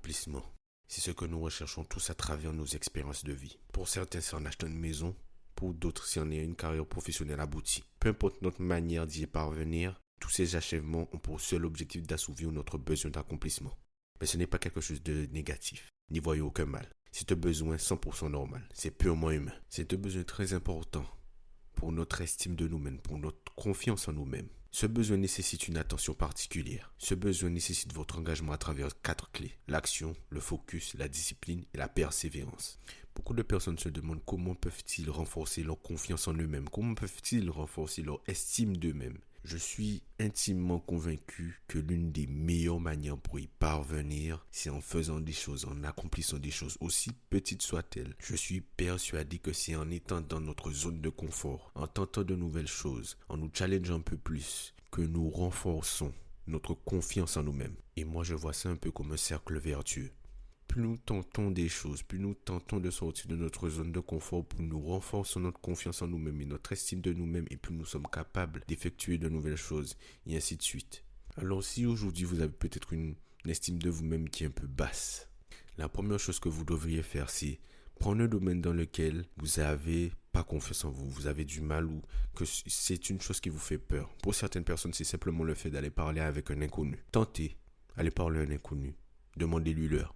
L'accomplissement, c'est ce que nous recherchons tous à travers nos expériences de vie. Pour certains, c'est en achetant une maison, pour d'autres, c'est en ayant une carrière professionnelle aboutie. Peu importe notre manière d'y parvenir, tous ces achèvements ont pour seul objectif d'assouvir notre besoin d'accomplissement. Mais ce n'est pas quelque chose de négatif. N'y voyez aucun mal. C'est un besoin 100% normal. C'est purement humain. C'est un besoin très important pour notre estime de nous-mêmes, pour notre confiance en nous-mêmes. Ce besoin nécessite une attention particulière. Ce besoin nécessite votre engagement à travers 4 clés. L'action, le focus, la discipline et la persévérance. Beaucoup de personnes se demandent comment peuvent-ils renforcer leur confiance en eux-mêmes, comment peuvent-ils renforcer leur estime d'eux-mêmes. Je suis intimement convaincu que l'une des meilleures manières pour y parvenir, c'est en faisant des choses, en accomplissant des choses, aussi petites soient-elles. Je suis persuadé que c'est en étant dans notre zone de confort, en tentant de nouvelles choses, en nous challengeant un peu plus, que nous renforçons notre confiance en nous-mêmes. Et moi, je vois ça un peu comme un cercle vertueux. Plus nous tentons des choses, plus nous tentons de sortir de notre zone de confort, plus nous renforçons notre confiance en nous-mêmes et notre estime de nous-mêmes, et plus nous sommes capables d'effectuer de nouvelles choses, et ainsi de suite. Alors si aujourd'hui vous avez peut-être une estime de vous-même qui est un peu basse, la première chose que vous devriez faire, c'est prendre un domaine dans lequel vous n'avez pas confiance en vous, vous avez du mal ou que c'est une chose qui vous fait peur. Pour certaines personnes, c'est simplement le fait d'aller parler avec un inconnu. Tentez, allez parler à un inconnu, demandez-lui l'heure.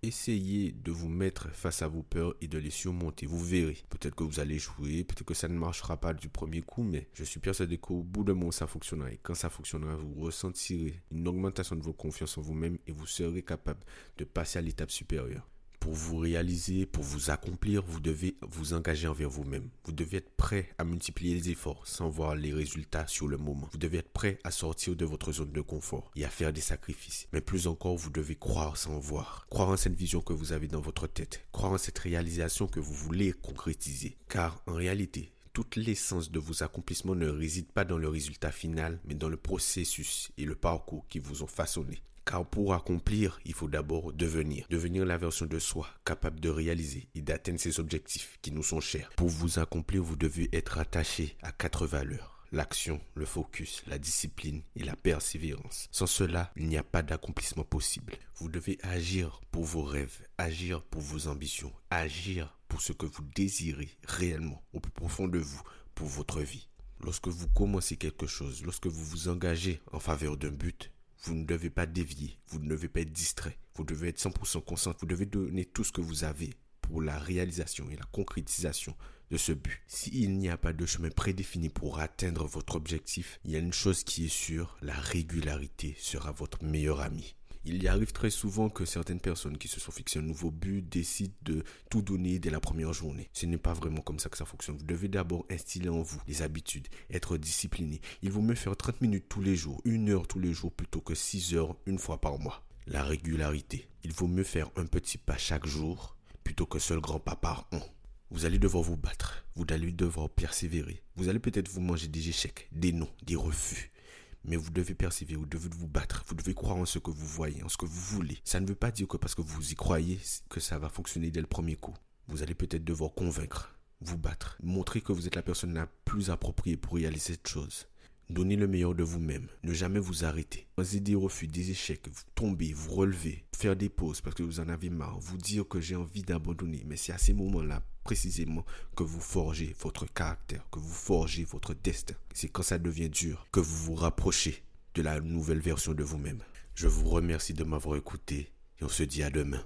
Essayez de vous mettre face à vos peurs et de les surmonter. Vous verrez. Peut-être que vous allez jouer, peut-être que ça ne marchera pas du premier coup, mais je suis persuadé qu'au bout d'un moment, ça fonctionnera. Et quand ça fonctionnera, vous ressentirez une augmentation de votre confiance en vous-même et vous serez capable de passer à l'étape supérieure. Pour vous réaliser, pour vous accomplir, vous devez vous engager envers vous-même. Vous devez être prêt à multiplier les efforts sans voir les résultats sur le moment. Vous devez être prêt à sortir de votre zone de confort et à faire des sacrifices. Mais plus encore, vous devez croire sans voir. Croire en cette vision que vous avez dans votre tête. Croire en cette réalisation que vous voulez concrétiser. Car en réalité, toute l'essence de vos accomplissements ne réside pas dans le résultat final, mais dans le processus et le parcours qui vous ont façonné. Car pour accomplir, il faut d'abord devenir la version de soi capable de réaliser et d'atteindre ses objectifs qui nous sont chers. Pour vous accomplir, vous devez être attaché à 4 valeurs. L'action, le focus, la discipline et la persévérance. Sans cela, il n'y a pas d'accomplissement possible. Vous devez agir pour vos rêves, agir pour vos ambitions, agir pour ce que vous désirez réellement au plus profond de vous pour votre vie. Lorsque vous commencez quelque chose, lorsque vous vous engagez en faveur d'un but, vous ne devez pas dévier, vous ne devez pas être distrait, vous devez être 100% concentré, vous devez donner tout ce que vous avez pour la réalisation et la concrétisation de ce but. S'il n'y a pas de chemin prédéfini pour atteindre votre objectif, il y a une chose qui est sûre, la régularité sera votre meilleur ami. Il y arrive très souvent que certaines personnes qui se sont fixées un nouveau but décident de tout donner dès la première journée. Ce n'est pas vraiment comme ça que ça fonctionne. Vous devez d'abord instiller en vous des habitudes, être discipliné. Il vaut mieux faire 30 minutes tous les jours, 1 heure tous les jours plutôt que 6 heures une fois par mois. La régularité. Il vaut mieux faire un petit pas chaque jour plutôt que seul grand pas par an. Vous allez devoir vous battre, vous allez devoir persévérer. Vous allez peut-être vous manger des échecs, des non, des refus. Mais vous devez persévérer, vous devez vous battre, vous devez croire en ce que vous voyez, en ce que vous voulez. Ça ne veut pas dire que parce que vous y croyez que ça va fonctionner dès le premier coup. Vous allez peut-être devoir convaincre, vous battre, montrer que vous êtes la personne la plus appropriée pour réaliser cette chose. Donnez le meilleur de vous-même, ne jamais vous arrêter. Osez des refus, des échecs, vous tomber, vous relever, faire des pauses parce que vous en avez marre, vous dire que j'ai envie d'abandonner. Mais c'est à ces moments-là précisément que vous forgez votre caractère, que vous forgez votre destin. C'est quand ça devient dur que vous vous rapprochez de la nouvelle version de vous-même. Je vous remercie de m'avoir écouté et on se dit à demain.